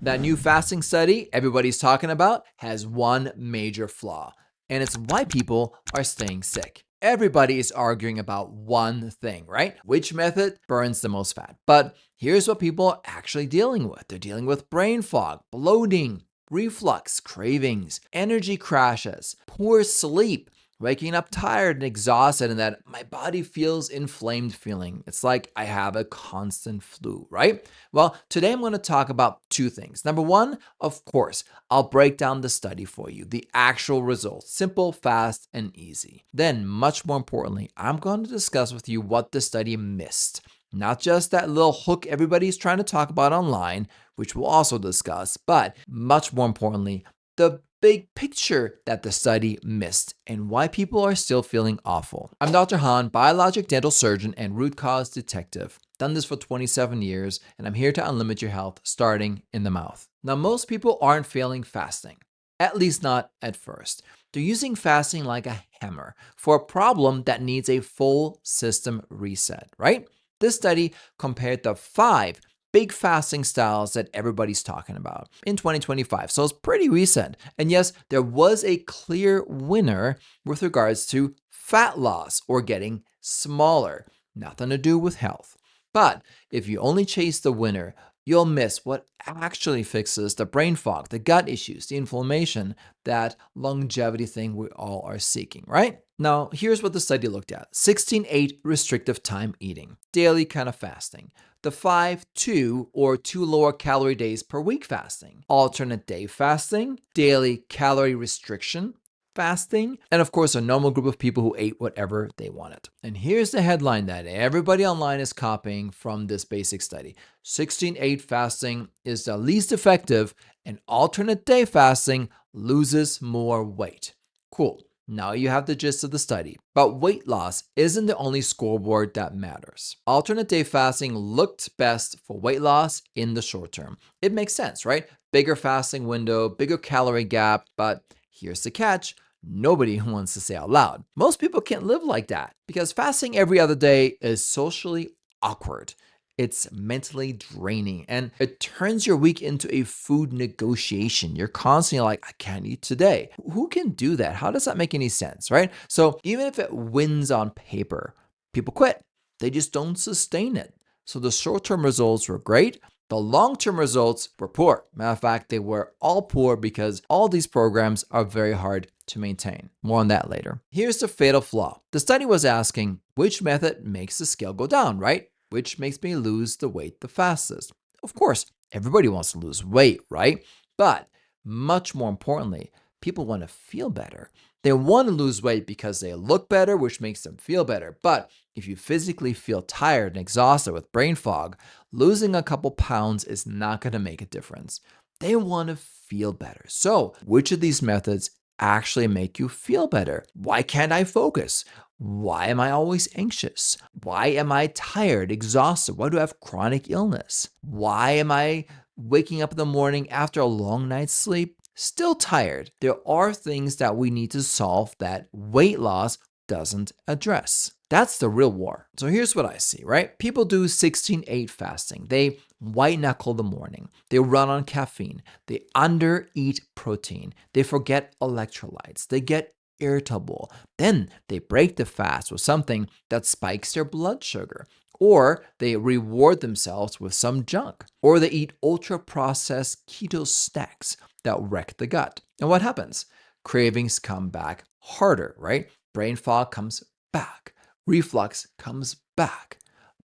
That new fasting study everybody's talking about has one major flaw, and it's why people are staying sick. Everybody is arguing about one thing, right? Which method burns the most fat? But here's what people are actually dealing with. They're dealing with brain fog, bloating, reflux, cravings, energy crashes, poor sleep, waking up tired and exhausted, and that my body feels inflamed feeling. It's like I have a constant flu, right? Well, today I'm going to talk about two things. Number one, of course, I'll break down the study for you, the actual results, simple, fast, and easy. Then, much more importantly, I'm going to discuss with you what the study missed. Not just that little hook everybody's trying to talk about online, which we'll also discuss, but much more importantly, the big picture that the study missed and why people are still feeling awful. I'm Dr. Hahn, biologic dental surgeon and root cause detective. Done this for 27 years, and I'm here to unlimit your health starting in the mouth. Now, most people aren't failing fasting, at least not at first. They're using fasting like a hammer for a problem that needs a full system reset, right? This study compared the 5 big fasting styles that everybody's talking about in 2025. So it's pretty recent. And yes, there was a clear winner with regards to fat loss or getting smaller. Nothing to do with health. But if you only chase the winner, you'll miss what actually fixes the brain fog, the gut issues, the inflammation, that longevity thing we all are seeking, right? Now, here's what the study looked at. 16-8 restrictive time eating, daily kind of fasting. The 5-2 or 2 lower calorie days per week fasting, alternate day fasting, daily calorie restriction fasting, and of course a normal group of people who ate whatever they wanted. And here's the headline that everybody online is copying from this basic study. 16-8 fasting is the least effective and alternate day fasting loses more weight. Cool. Now you have the gist of the study. But weight loss isn't the only scoreboard that matters. Alternate day fasting looked best for weight loss in the short term. It makes sense, right? Bigger fasting window, bigger calorie gap, but here's the catch. Nobody wants to say out loud. Most people can't live like that because fasting every other day is socially awkward. It's mentally draining and it turns your week into a food negotiation. You're constantly like, I can't eat today. Who can do that? How does that make any sense, right? So even if it wins on paper, people quit. They just don't sustain it. So the short-term results were great. The long-term results were poor. Matter of fact, they were all poor because all these programs are very hard to maintain. More on that later. Here's the fatal flaw. The study was asking which method makes the scale go down, right? Which makes me lose the weight the fastest. Of course, everybody wants to lose weight, right? But much more importantly, people want to feel better. They want to lose weight because they look better, which makes them feel better. But if you physically feel tired and exhausted with brain fog, losing a couple pounds is not going to make a difference. They want to feel better. So, which of these methods actually make you feel better? Why can't I focus? Why am I always anxious? Why am I tired, exhausted? Why do I have chronic illness? Why am I waking up in the morning after a long night's sleep still tired? There are things that we need to solve that weight loss doesn't address. That's the real war. So here's what I see, right? People do 16-8 fasting. They white knuckle the morning. They run on caffeine. They undereat protein. They forget electrolytes. They get irritable. Then they break the fast with something that spikes their blood sugar. Or they reward themselves with some junk. Or they eat ultra-processed keto snacks that wreck the gut. And what happens? Cravings come back harder, right? Brain fog comes back. Reflux comes back.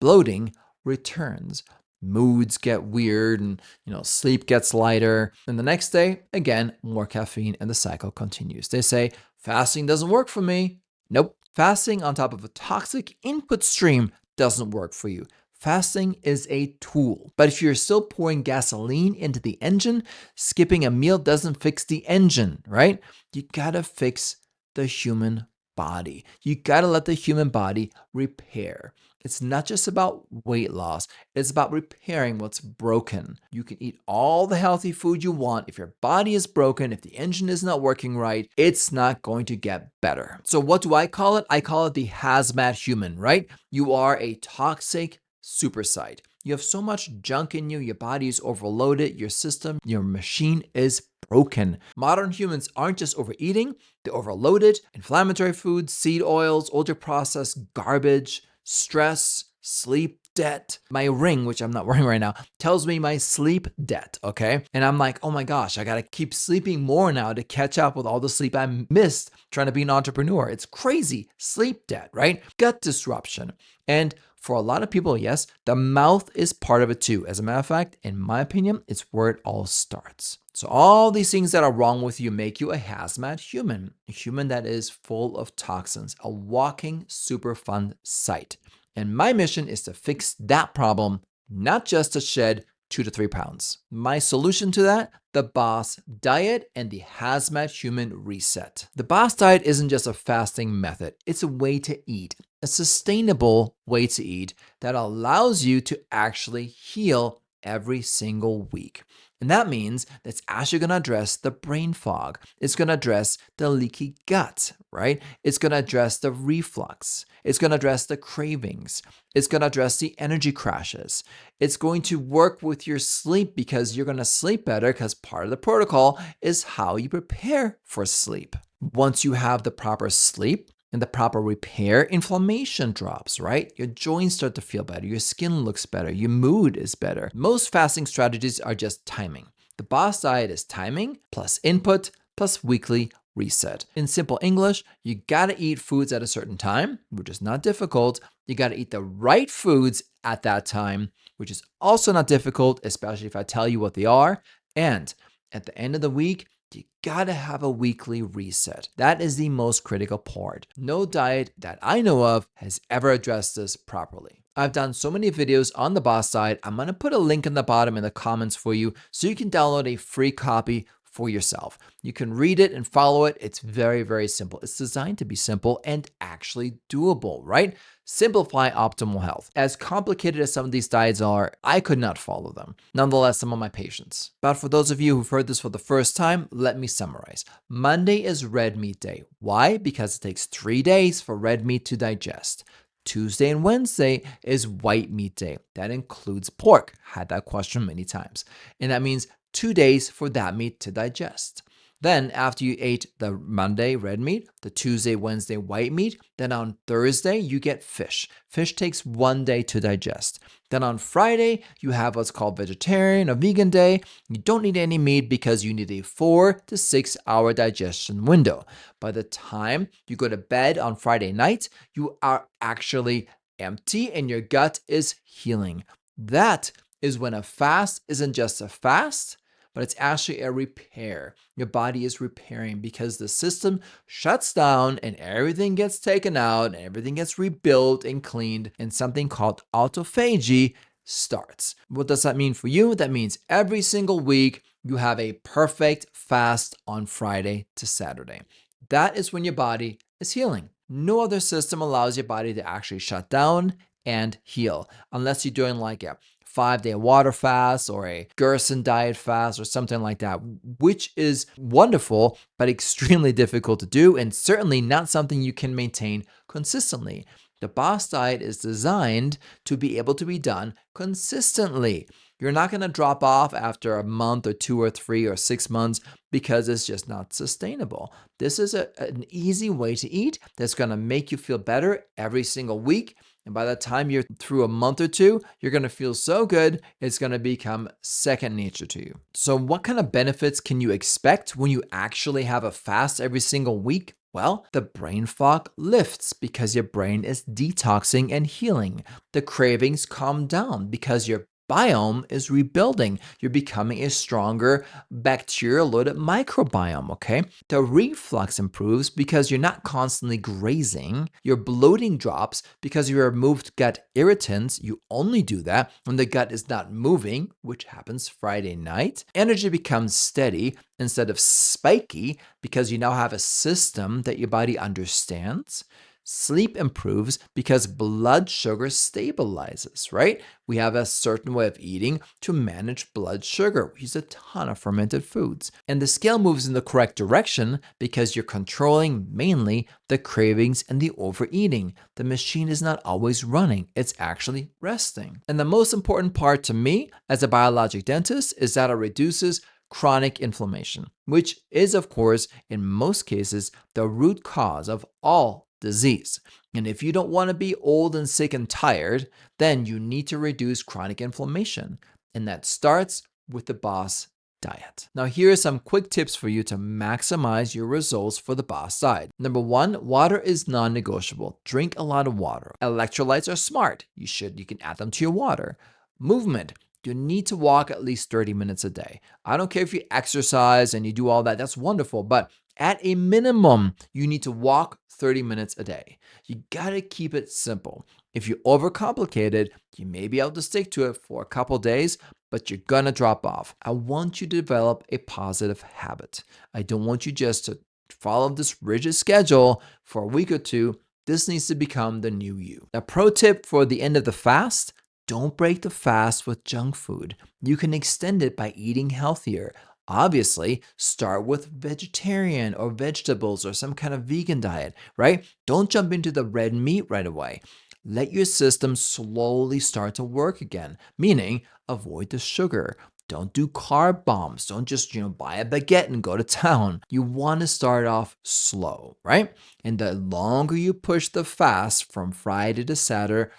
Bloating returns. Moods get weird and sleep gets lighter. And the next day, again, more caffeine and the cycle continues. They say, fasting doesn't work for me. Nope. Fasting on top of a toxic input stream doesn't work for you. Fasting is a tool. But if you're still pouring gasoline into the engine, skipping a meal doesn't fix the engine, right? You gotta fix the human body. You gotta let the human body repair. It's not just about weight loss. It's about repairing what's broken. You can eat all the healthy food you want. If your body is broken, if the engine is not working right, it's not going to get better. So what do I call it? I call it the Hazmat Human, right? You are a toxic supersite. You have so much junk in you, your body is overloaded, your system, your machine is broken. Modern humans aren't just overeating, they're overloaded. Inflammatory foods, seed oils, ultra processed garbage, stress, sleep debt. My ring, which I'm not wearing right now, tells me my sleep debt, okay? And I'm like, oh my gosh, I gotta keep sleeping more now to catch up with all the sleep I missed trying to be an entrepreneur. It's crazy. Sleep debt, right? Gut disruption. And for a lot of people, yes, the mouth is part of it too. As a matter of fact, in my opinion, it's where it all starts. So all these things that are wrong with you make you a hazmat human, a human that is full of toxins, a walking Superfund site. And my mission is to fix that problem, not just to shed 2 to 3 pounds. My solution to that, the Boss Diet and the Hazmat Human Reset. The Boss Diet isn't just a fasting method. It's a way to eat, a sustainable way to eat that allows you to actually heal every single week. And that means that's actually going to address the brain fog. It's going to address the leaky gut, right? It's going to address the reflux. It's going to address the cravings. It's going to address the energy crashes. It's going to work with your sleep because you're going to sleep better because part of the protocol is how you prepare for sleep. Once you have the proper sleep, and the proper repair, inflammation drops, right? Your joints start to feel better. Your skin looks better. Your mood is better. Most fasting strategies are just timing. The Boss Diet is timing plus input plus weekly reset. In simple English, you gotta eat foods at a certain time, which is not difficult. You gotta eat the right foods at that time, which is also not difficult, especially if I tell you what they are. And at the end of the week, you gotta have a weekly reset. That is the most critical part. No diet that I know of has ever addressed this properly. I've done so many videos on the Boss Diet. I'm gonna put a link in the bottom in the comments for you so you can download a free copy for yourself. You can read it and follow it. It's very, very simple. It's designed to be simple and actually doable, right? Simplify optimal health. As complicated as some of these diets are, I could not follow them. Nonetheless, some of my patients. But for those of you who've heard this for the first time, let me summarize. Monday is red meat day. Why? Because it takes 3 days for red meat to digest. Tuesday and Wednesday is white meat day. That includes pork. Had that question many times. And that means 2 days for that meat to digest. Then after you ate the Monday red meat, the Tuesday, Wednesday white meat, then on Thursday you get fish. Fish takes 1 day to digest. Then on Friday, you have what's called vegetarian or vegan day. You don't need any meat because you need a 4 to 6 hour digestion window. By the time you go to bed on Friday night, you are actually empty and your gut is healing. That is when a fast isn't just a fast, but it's actually a repair. Your body is repairing because the system shuts down and everything gets taken out and everything gets rebuilt and cleaned, and something called autophagy starts. What does that mean for you? That means every single week you have a perfect fast on Friday to Saturday. That is when your body is healing. No other system allows your body to actually shut down and heal unless you're doing like a 5-day water fast or a Gerson diet fast or something like that, which is wonderful, but extremely difficult to do and certainly not something you can maintain consistently. The Boss Diet is designed to be able to be done consistently. You're not going to drop off after a month or 2 or 3 or 6 months because it's just not sustainable. This is an easy way to eat that's going to make you feel better every single week. And by the time you're through a month or 2, you're going to feel so good, it's going to become second nature to you. So what kind of benefits can you expect when you actually have a fast every single week? Well, the brain fog lifts because your brain is detoxing and healing. The cravings calm down because your biome is rebuilding. You're becoming a stronger bacterial-loaded microbiome, okay? The reflux improves because you're not constantly grazing. Your bloating drops because you removed gut irritants. You only do that when the gut is not moving, which happens Friday night. Energy becomes steady instead of spiky because you now have a system that your body understands. Sleep improves because blood sugar stabilizes, right? We have a certain way of eating to manage blood sugar. We use a ton of fermented foods. And the scale moves in the correct direction because you're controlling mainly the cravings and the overeating. The machine is not always running, it's actually resting. And the most important part to me as a biologic dentist is that it reduces chronic inflammation, which is, of course, in most cases, the root cause of all disease. And if you don't want to be old and sick and tired, then you need to reduce chronic inflammation. And that starts with the BOSS diet. Now, here are some quick tips for you to maximize your results for the BOSS diet. Number one, water is non-negotiable. Drink a lot of water. Electrolytes are smart. You can add them to your water. Movement. You need to walk at least 30 minutes a day. I don't care if you exercise and you do all that, that's wonderful, but at a minimum, you need to walk 30 minutes a day. You gotta keep it simple. If you overcomplicate it, you may be able to stick to it for a couple days, but you're gonna drop off. I want you to develop a positive habit. I don't want you just to follow this rigid schedule for a week or two. This needs to become the new you. Now, pro tip for the end of the fast, don't break the fast with junk food. You can extend it by eating healthier. Obviously, start with vegetarian or vegetables or some kind of vegan diet, right? Don't jump into the red meat right away. Let your system slowly start to work again, meaning avoid the sugar. Don't do carb bombs. Don't just, buy a baguette and go to town. You want to start off slow, right? And the longer you push the fast from Friday to Saturday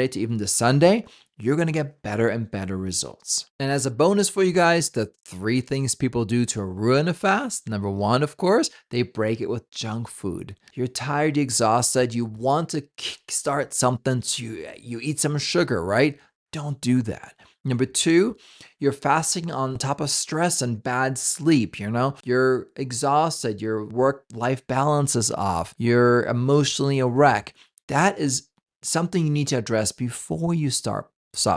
to even to Sunday, you're going to get better and better results. And as a bonus for you guys, the 3 things people do to ruin a fast. Number 1, of course, they break it with junk food. You're tired, you're exhausted, you want to kickstart something, so you eat some sugar, right? Don't do that. Number 2, you're fasting on top of stress and bad sleep, You're exhausted, your work-life balance is off, you're emotionally a wreck. That is something you need to address before you stop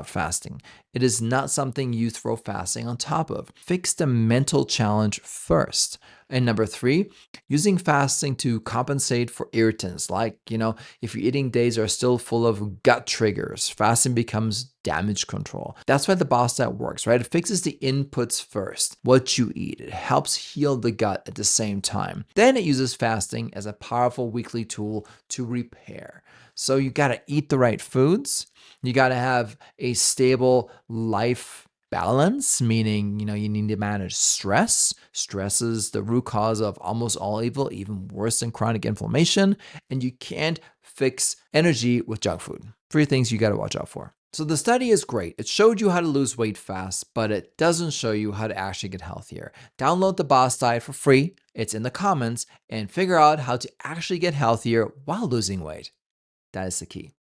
fasting. It is not something you throw fasting on top of. Fix the mental challenge first. And number 3, using fasting to compensate for irritants. Like, if your eating days are still full of gut triggers, fasting becomes damage control. That's why the BOSS diet works, right? It fixes the inputs first, what you eat. It helps heal the gut at the same time. Then it uses fasting as a powerful weekly tool to repair. So you got to eat the right foods. You got to have a stable life balance, meaning, you need to manage stress. Stress is the root cause of almost all evil, even worse than chronic inflammation. And you can't fix energy with junk food. 3 things you got to watch out for. So the study is great. It showed you how to lose weight fast, but it doesn't show you how to actually get healthier. Download the BOSS diet for free. It's in the comments, and figure out how to actually get healthier while losing weight. That is the key.